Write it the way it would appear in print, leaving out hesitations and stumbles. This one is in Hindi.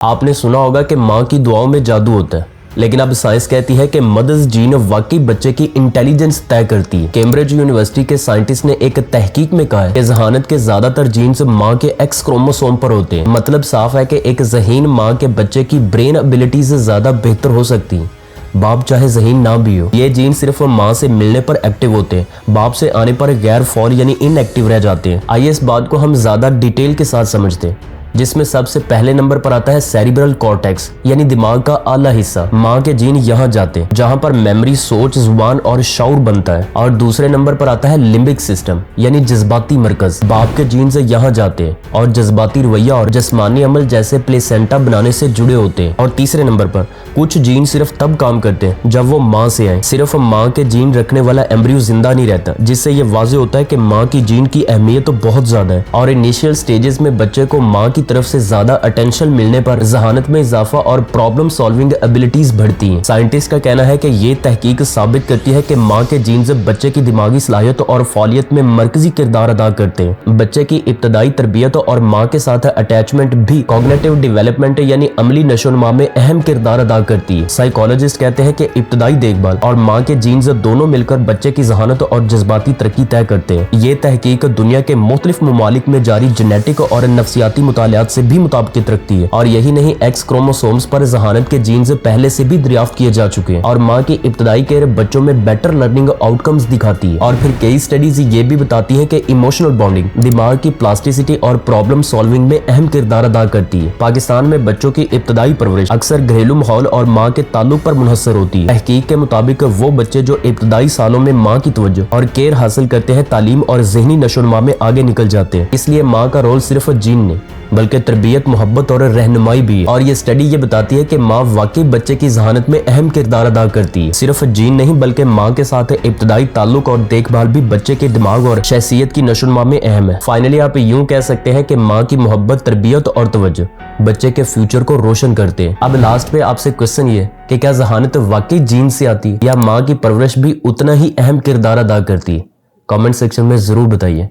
आपने सुना होगा कि माँ की दुआओं में जादू होता है, लेकिन अब साइंस कहती है कि मदर्स जीन वाकई बच्चे की इंटेलिजेंस तय करती है। कैम्ब्रिज यूनिवर्सिटी के साइंटिस्ट ने एक तहकीक में कहा है कि जहानत के ज्यादातर जीन्स माँ के एक्स क्रोमोसोम पर होते हैं। मतलब साफ है कि एक ज़हीन माँ के बच्चे की ब्रेन एबिलिटी से ज्यादा बेहतर हो सकती है, बाप चाहे ज़हीन ना भी हो। ये जीन सिर्फ माँ से मिलने पर एक्टिव होते हैं, बाप से आने पर गैर फॉल यानी इनएक्टिव रह जाते हैं। आइए इस बात को हम ज्यादा डिटेल के साथ समझते हैं, जिसमें सबसे पहले नंबर पर आता है सेरिब्रल कॉर्टेक्स यानी दिमाग का आला हिस्सा। माँ के जीन यहाँ जाते हैं जहाँ पर मेमोरी, सोच, जुबान और शऊर बनता है। और दूसरे नंबर पर आता है लिम्बिक सिस्टम यानी जज्बाती मरकज। बाप के जीन से यहाँ जाते हैं और जज्बाती रवैया और जिस्मानी अमल जैसे प्लेसेंटा बनाने से जुड़े होते हैं। और तीसरे नंबर पर कुछ जीन सिर्फ तब काम करते हैं जब वो माँ से आए। सिर्फ माँ के जीन रखने वाला एम्ब्रियो जिंदा नहीं रहता, जिससे ये वाजे होता है कि माँ की जीन की अहमियत तो बहुत ज्यादा है। और इनिशियल स्टेजेस में बच्चे को माँ की तरफ से ज्यादा अटेंशन मिलने पर जहानत में इजाफा और प्रॉब्लम सॉल्विंग एबिलिटीज बढ़ती हैं। साइंटिस्ट का कहना है कि ये तहकीक साबित करती है कि माँ के जीन्स बच्चे की दिमागी सलाहियत और फौलियत में मरकजी किरदार अदा करते हैं। बच्चे की इब्तदाई तरबियत और माँ के साथ अटैचमेंट भी कॉग्निटिव डेवलपमेंट यानी अमली नशोनुमा में अहम किरदार अदा करती है। साइकोलॉजिस्ट कहते हैं कि इब्तदाई देखभाल और माँ के जीन्स दोनों मिलकर बच्चे की जहानत और जज्बाती तरक्की तय करते हैं। ये तहकीक दुनिया के मुख्तलिफ ममालिक में जारी जेनेटिक और नफ्सियाती मुतालियात से भी मुताबिकत रखती है। और यही नहीं, एक्स क्रोमोसोम्स पर जहानत के जीन्स पहले से भी दरियाफ्त किए जा चुके हैं और माँ की इब्तदाई केयर बच्चों में बेटर लर्निंग आउटकम्स दिखाती है। और फिर कई स्टडीज ये भी बताती है कि इमोशनल बॉन्डिंग दिमाग की प्लास्टिसिटी और प्रॉब्लम सॉल्विंग में अहम किरदार अदा करती है। पाकिस्तान में बच्चों की इब्तदाई परवरिश अक्सर घरेलू माहौल और माँ के ताल्लुक पर मुनहसर होती है। तहकीक के मुताबिक वो बच्चे जो इब्तदाई सालों में माँ की तवज्जो और केयर हासिल करते हैं, तालीम और ज़हनी नशोनुमा में आगे निकल जाते हैं। इसलिए माँ का रोल सिर्फ जीन नहीं बल्कि तरबियत, मोहब्बत और रहनुमाई भी है। और ये स्टडी ये बताती है कि माँ वाकई बच्चे की जहानत में अहम किरदार अदा करती है। सिर्फ जीन नहीं बल्कि माँ के साथ इब्तदाई ताल्लुक और देखभाल भी बच्चे के दिमाग और शख्सियत की नशोनुमा में अहम है। फाइनली आप यूं कह सकते हैं कि माँ की मोहब्बत, तरबियत और तवज्जो बच्चे के फ्यूचर को रोशन करते हैं। अब लास्ट पे आपसे क्वेश्चन ये कि क्या जहानत वाकई जीन से आती है या माँ की परवरिश भी उतना ही अहम किरदार अदा करती है? कमेंट सेक्शन में जरूर बताइए।